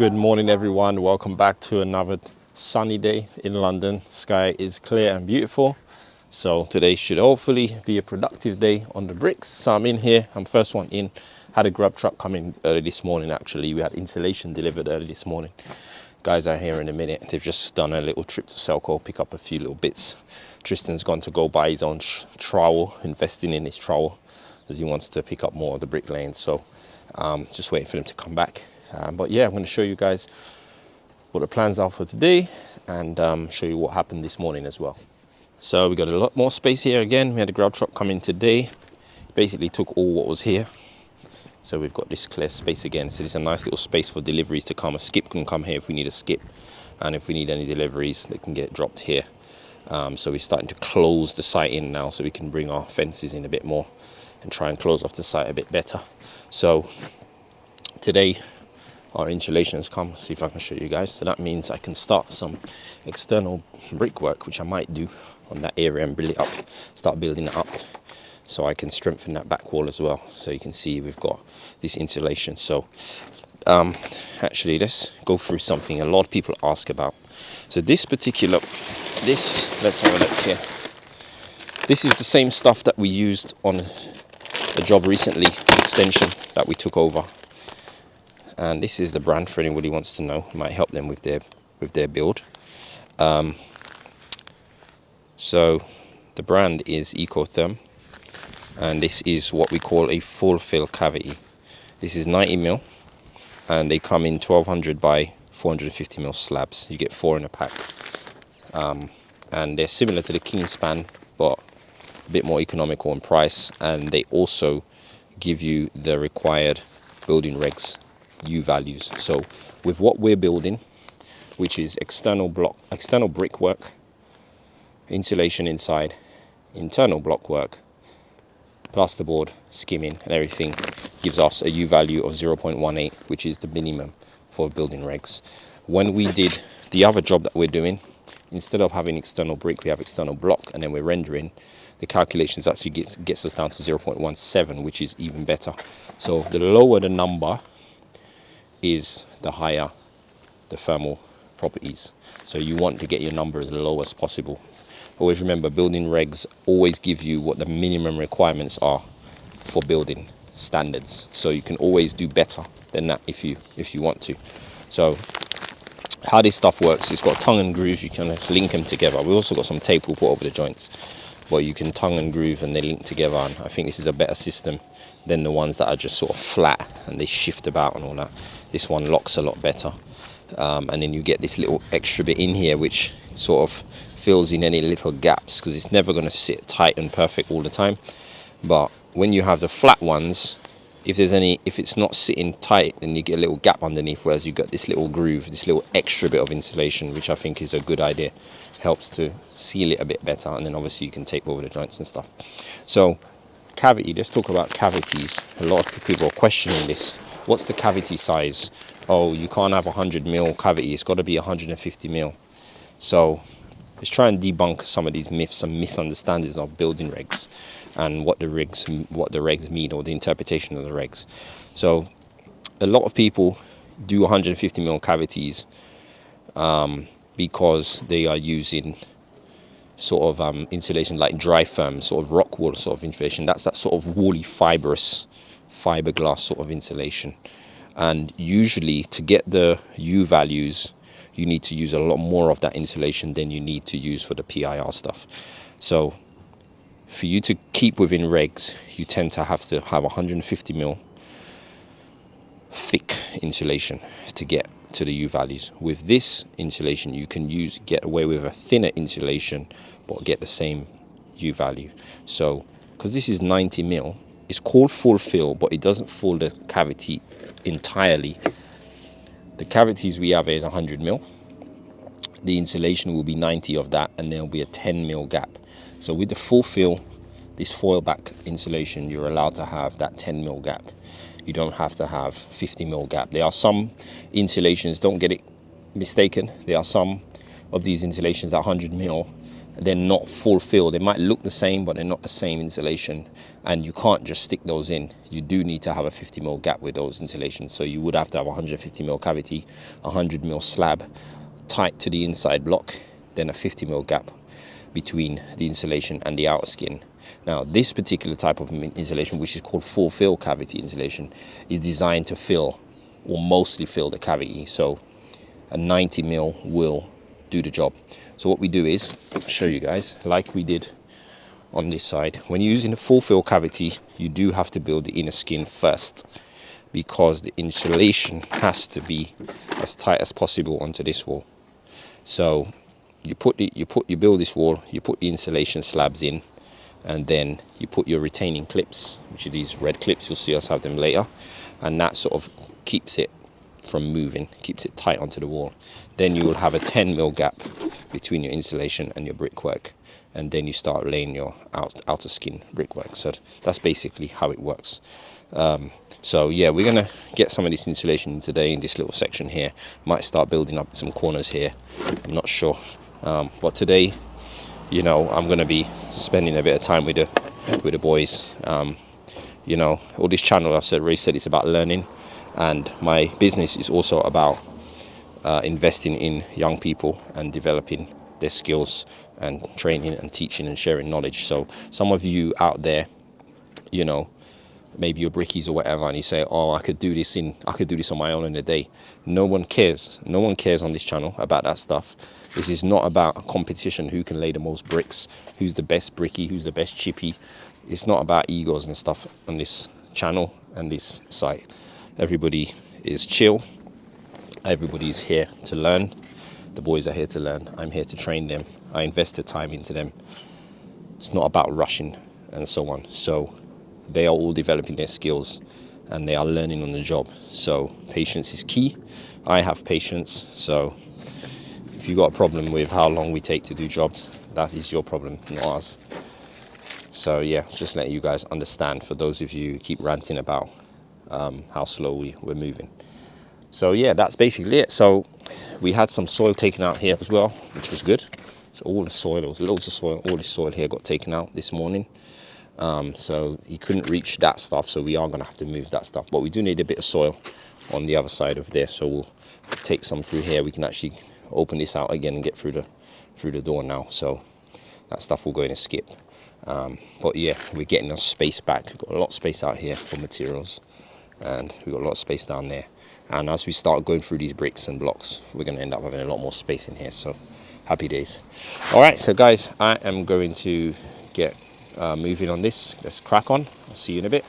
Good morning, everyone. Welcome back to another sunny day in London. Sky is clear and beautiful. So today should hopefully be a productive day on the bricks. So I'm in here. I'm first one in. Had a grub truck come in early this morning, actually. We had insulation delivered early this morning. Guys are here in a minute. They've just done a little trip to Selco, pick up a few little bits. Tristan's gone to go buy his own trowel, investing in his trowel, because he wants to pick up more of the brick lanes. So just waiting for them to come back. But yeah, I'm going to show you guys what the plans are for today and show you what happened this morning as well. So we got a lot more space here again. We had a grub truck come in today. Basically took all what was here. So we've got this clear space again. So there's a nice little space for deliveries to come. A skip can come here if we need a skip. And if we need any deliveries, they can get dropped here. So we're starting to close the site in now so we can bring our fences in a bit more and try and close off the site a bit better. So today, our insulation has come. See if I can show you guys. So that means I can start some external brickwork, which I might do on that area and build it up, start building it up, so I can strengthen that back wall as well. So you can see we've got this insulation. So actually, let's go through something a lot of people ask about. So let's have a look here. This is the same stuff that we used on the job recently, extension that we took over. And this is the brand for anybody who wants to know. It might help them with their build. So the brand is Ecotherm, and this is what we call a full fill cavity. This is 90 mil, and they come in 1200 by 450 mil slabs. You get 4 in a pack, and they're similar to the Kingspan, but a bit more economical in price. And they also give you the required building regs U values. So with what we're building, which is external brickwork, insulation inside, internal block work, plasterboard, skimming and everything, gives us a U value of 0.18, which is the minimum for building regs. When we did the other job that we're doing, instead of having external brick, we have external block, and then we're rendering. The calculations actually gets us down to 0.17, which is even better. So the lower the number is, the higher the thermal properties. So you want to get your number as low as possible. Always remember, building regs always give you what the minimum requirements are for building standards. So you can always do better than that if you want to. So how this stuff works, it's got tongue and groove. You can link them together. We also got some tape we'll put over the joints, but you can tongue and groove and they link together. And I think this is a better system than the ones that are just sort of flat and they shift about and all that. This one locks a lot better, and then you get this little extra bit in here which sort of fills in any little gaps, because it's never going to sit tight and perfect all the time. But when you have the flat ones, if it's not sitting tight, then you get a little gap underneath, whereas you got this little groove, this little extra bit of insulation, which I think is a good idea. Helps to seal it a bit better, and then obviously you can tape over the joints and stuff. So cavity, let's talk about cavities. A lot of people are questioning this. What's the cavity size? Oh, you can't have 100 mil cavity, it's got to be 150 mil. So let's try and debunk some of these myths and misunderstandings of building regs and what the regs mean, or the interpretation of the regs. So a lot of people do 150 mil cavities because they are using sort of insulation like dry firm, sort of rock wool sort of insulation. That's that sort of woolly fibrous fiberglass sort of insulation. And usually to get the U values, you need to use a lot more of that insulation than you need to use for the PIR stuff. So for you to keep within regs, you tend to have 150 mil thick insulation to get to the U values. With this insulation, you can get away with a thinner insulation but get the same U value. So because this is 90 mil, it's called full fill, but it doesn't fill the cavity entirely. The cavities we have here is 100 mil. The insulation will be 90 of that, and there'll be a 10 mil gap. So with the full fill, this foil back insulation, you're allowed to have that 10 mil gap. You don't have to have 50 mil gap. There are some insulations, don't get it mistaken, there are some of these insulations at 100 mil, they're not full fill. They might look the same, but they're not the same insulation, and you can't just stick those in. You do need to have a 50mm gap with those insulations. So you would have to have a 150mm cavity, 100mm slab tight to the inside block, then a 50mm gap between the insulation and the outer skin. Now, this particular type of insulation, which is called full fill cavity insulation, is designed to fill or mostly fill the cavity. So a 90mm will do the job. So what we do is, I'll show you guys, like we did on this side. When you're using a full fill cavity, you do have to build the inner skin first, because the insulation has to be as tight as possible onto this wall. So you build this wall, you put the insulation slabs in, and then you put your retaining clips, which are these red clips. You'll see us have them later, and that sort of keeps it from moving, keeps it tight onto the wall. Then you will have a 10mm gap between your insulation and your brickwork, and then you start laying your outer skin brickwork. So that's basically how it works. So yeah, we're gonna get some of this insulation today in this little section here. Might start building up some corners here, I'm not sure, but today, you know, I'm gonna be spending a bit of time with the boys. You know, all this channel, I've already said, it's about learning, and my business is also about investing in young people and developing their skills and training and teaching and sharing knowledge. So some of you out there, you know, maybe you're brickies or whatever, and you say, oh, I could do this on my own in a day. No one cares on this channel about that stuff. This is not about a competition, who can lay the most bricks, who's the best bricky, who's the best chippy. It's not about egos and stuff on this channel and this site. Everybody is chill, everybody is here to learn. The boys are here to learn, I'm here to train them, I invested time into them. It's not about rushing and so on. So they are all developing their skills and they are learning on the job. So patience is key. I have patience. So if you've got a problem with how long we take to do jobs, that is your problem, not ours. So yeah, just letting you guys understand, for those of you who keep ranting about how slow we're moving. So yeah, that's basically it. So we had some soil taken out here as well, which was good. So all the soil, there was loads of soil, all this soil here got taken out this morning. So he couldn't reach that stuff, so we are going to have to move that stuff. But we do need a bit of soil on the other side of there, so we'll take some through here. We can actually open this out again and get through the door now, so that stuff will go in a skip. But yeah, we're getting our space back. We've got a lot of space out here for materials, and we've got a lot of space down there. And as we start going through these bricks and blocks, we're going to end up having a lot more space in here, so happy days. All right, so guys, I am going to get moving on this. Let's crack on. I'll see you in a bit.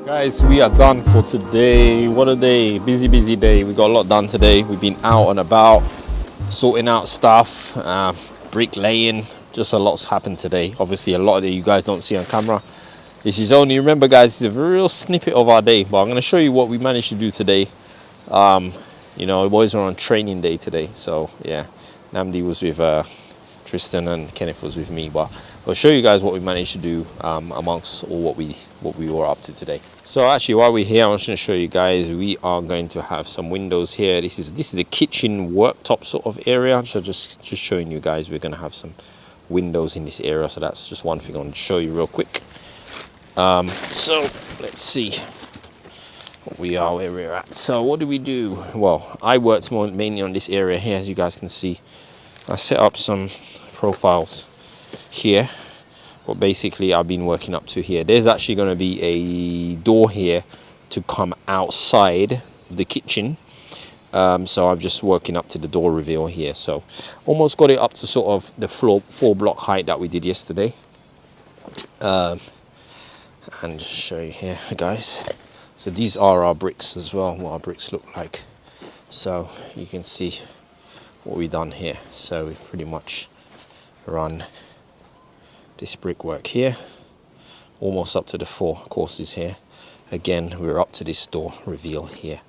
Guys, we are done for today. What a day, busy day. We got a lot done today. We've been out and about sorting out stuff, bricklaying. Just a lot's happened today. Obviously a lot of it you guys don't see on camera. This is only, remember guys, it's a real snippet of our day, but I'm going to show you what we managed to do today. You know, the boys are on training day today, so yeah, Namdi was with Tristan and Kenneth was with me, but I'll show you guys what we managed to do amongst all what we were up to today. So actually, while we're here, I'm just going to show you guys, we are going to have some windows here. This is the kitchen worktop sort of area. So just showing you guys, we're going to have some windows in this area. So that's just one thing I want to show you real quick. So let's see where we're at. So what do we do? Well, I worked mainly on this area here, as you guys can see. I set up some profiles here, but basically I've been working up to here. There's actually going to be a door here to come outside the kitchen, so I'm just working up to the door reveal here. So almost got it up to sort of the floor block height that we did yesterday. And just show you here, guys. So these are our bricks as well, what our bricks look like. So you can see what we've done here. So we've pretty much run this brickwork here, almost up to the 4 courses here. Again, we're up to this door reveal here.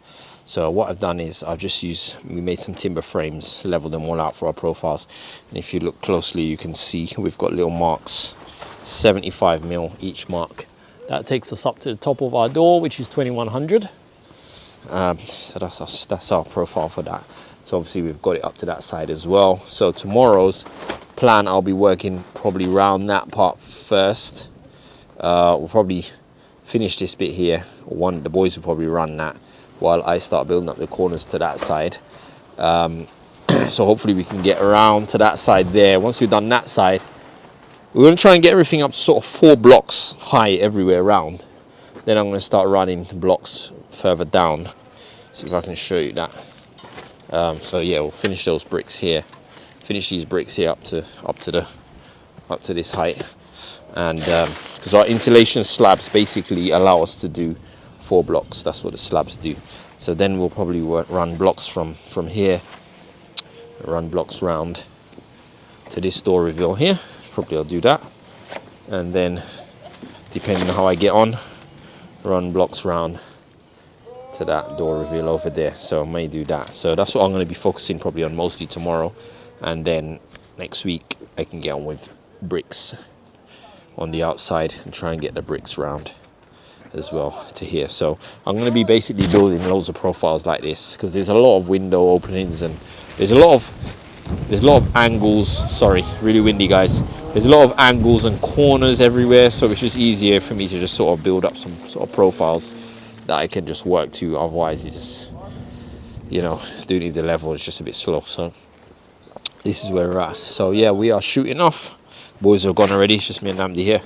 So what I've done is I've just we made some timber frames, leveled them all out for our profiles. And if you look closely, you can see we've got little marks, 75mm each mark. That takes us up to the top of our door, which is 2100. So that's our profile for that. So obviously we've got it up to that side as well. So tomorrow's plan, I'll be working probably around that part first. We'll probably finish this bit here. The boys will probably run that while I start building up the corners to that side. So hopefully we can get around to that side there. Once we've done that side, we're going to try and get everything up to sort of 4 blocks high everywhere around. Then I'm going to start running blocks further down. See if I can show you that. So yeah, we'll finish those bricks here. Finish these bricks here up to this height. And because our insulation slabs basically allow us to do 4 blocks. That's what the slabs do. So then we'll probably run blocks from here. Run blocks round to this door reveal here. Probably I'll do that, and then depending on how I get on, run blocks round to that door reveal over there. So I may do that. So that's what I'm going to be focusing probably on mostly tomorrow, and then next week I can get on with bricks on the outside and try and get the bricks round as well to here. So I'm going to be basically building loads of profiles like this because there's a lot of window openings and there's a lot of angles. Sorry, really windy, guys. There's a lot of angles and corners everywhere, so it's just easier for me to just sort of build up some sort of profiles that I can just work to. Otherwise, you just, you know, doing the level is just a bit slow. So this is where we're at. So yeah, we are shooting off. Boys are gone already. It's just me and Namdi here.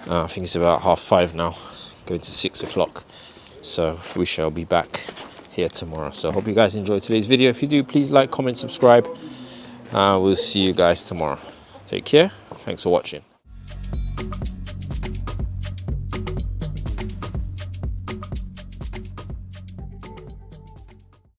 I think it's about 5:30 now, going to 6 o'clock. So we shall be back here tomorrow. So hope you guys enjoyed today's video. If you do, please like, comment, subscribe. We'll see you guys tomorrow. Take care. Thanks for watching.